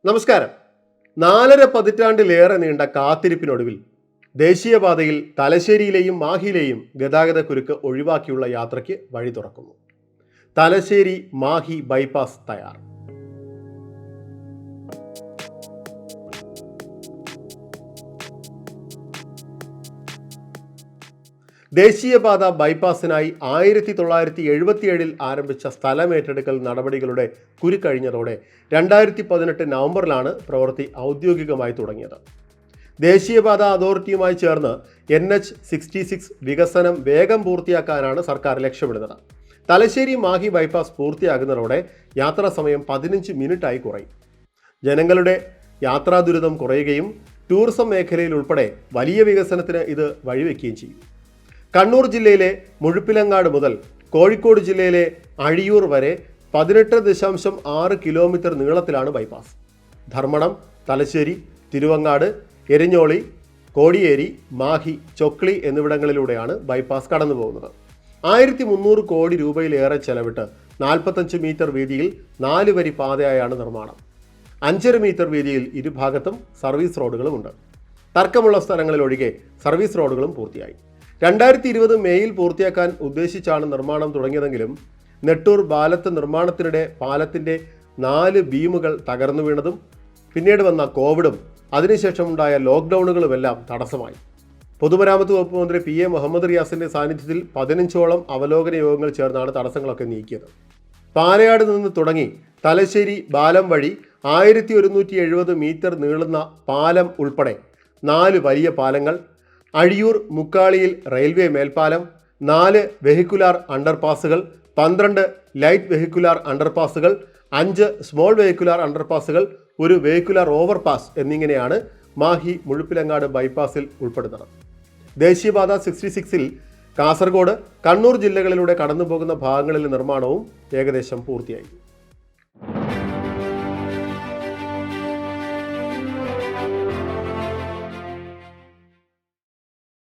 നമസ്കാരം. 4.5 പതിറ്റാണ്ടിലേറെ നീണ്ട കാത്തിരിപ്പിനൊടുവിൽ ദേശീയപാതയിൽ തലശ്ശേരിയിലെയും മാഹിയിലെയും ഗതാഗത കുരുക്ക് ഒഴിവാക്കിയുള്ള യാത്രയ്ക്ക് വഴി തുറക്കുന്നു. തലശ്ശേരി മാഹി ബൈപ്പാസ് തയ്യാർ. ദേശീയപാത ബൈപ്പാസിനായി 1977 ആരംഭിച്ച സ്ഥലമേറ്റെടുക്കൽ നടപടികളുടെ കുരുക്കഴിഞ്ഞതോടെ 2018 നവംബറിലാണ് പ്രവൃത്തി ഔദ്യോഗികമായി തുടങ്ങിയത്. ദേശീയപാത അതോറിറ്റിയുമായി ചേർന്ന് NH-66 വികസനം വേഗം പൂർത്തിയാക്കാനാണ് സർക്കാർ ലക്ഷ്യമിടുന്നത്. തലശ്ശേരി മാഹി ബൈപ്പാസ് പൂർത്തിയാകുന്നതോടെ യാത്രാ സമയം 15 മിനിറ്റായി കുറയും. ജനങ്ങളുടെ യാത്രാ ദുരിതം കുറയുകയും ടൂറിസം മേഖലയിൽ ഉൾപ്പെടെ വലിയ വികസനത്തിന് ഇത് വഴിവെക്കുകയും ചെയ്യും. കണ്ണൂർ ജില്ലയിലെ മുഴുപ്പിലങ്ങാട് മുതൽ കോഴിക്കോട് ജില്ലയിലെ അഴിയൂർ വരെ 18.6 kilometre നീളത്തിലാണ് bypass. Dharmadam, Thalassery, Thiruvangad, Erinjoli, Kodiyeri, Mahe, Chokli എന്നിവിടങ്ങളിലൂടെയാണ് bypass കടന്നു പോകുന്നത്. 1300 കോടി രൂപയിലേറെ ചെലവിട്ട് 45 മീറ്റർ വീതിയിൽ 4 വരി പാതയായാണ് നിർമ്മാണം. 5.5 മീറ്റർ വീതിയിൽ ഇരുഭാഗത്തും സർവീസ് റോഡുകളുമുണ്ട്. തർക്കമുള്ള സ്ഥലങ്ങളിലൊഴികെ സർവീസ് റോഡുകളും പൂർത്തിയായി. 2020 മേയിൽ പൂർത്തിയാക്കാൻ ഉദ്ദേശിച്ചാണ് നിർമ്മാണം തുടങ്ങിയതെങ്കിലും നെട്ടൂർ പാലത്ത് നിർമ്മാണത്തിനിടെ പാലത്തിൻ്റെ 4 ബീമുകൾ തകർന്നു വീണതും പിന്നീട് വന്ന കോവിഡും അതിനുശേഷമുണ്ടായ ലോക്ക്ഡൗണുകളുമെല്ലാം തടസ്സമായി. പൊതുമരാമത്ത് വകുപ്പ് മന്ത്രി PA മുഹമ്മദ് റിയാസിൻ്റെ സാന്നിധ്യത്തിൽ 15ഓളം അവലോകന യോഗങ്ങൾ ചേർന്നാണ് തടസ്സങ്ങളൊക്കെ നീക്കിയത്. പാലയാട് നിന്ന് തുടങ്ങി തലശ്ശേരി പാലം വഴി 1170 മീറ്റർ നീളുന്ന പാലം ഉൾപ്പെടെ 4 വലിയ പാലങ്ങൾ, അഴിയൂർ മുക്കാളിയിൽ റെയിൽവേ മേൽപ്പാലം, 4 വെഹിക്കുലാർ അണ്ടർപാസുകൾ, 12 ലൈറ്റ് വെഹിക്കുലാർ അണ്ടർപാസുകൾ, 5 സ്മോൾ വെഹിക്കുലാർ അണ്ടർപാസുകൾ, 1 വെഹിക്കുലാർ ഓവർപാസ് എന്നിങ്ങനെയാണ് മാഹി മുഴുപ്പിലങ്ങാട് ബൈപ്പാസിൽ ഉൾപ്പെടുന്നത്. ദേശീയപാത 66-ൽ കാസർഗോഡ്, കണ്ണൂർ ജില്ലകളിലൂടെ കടന്നുപോകുന്ന ഭാഗങ്ങളിലെ നിർമ്മാണവും ഏകദേശം പൂർത്തിയായി.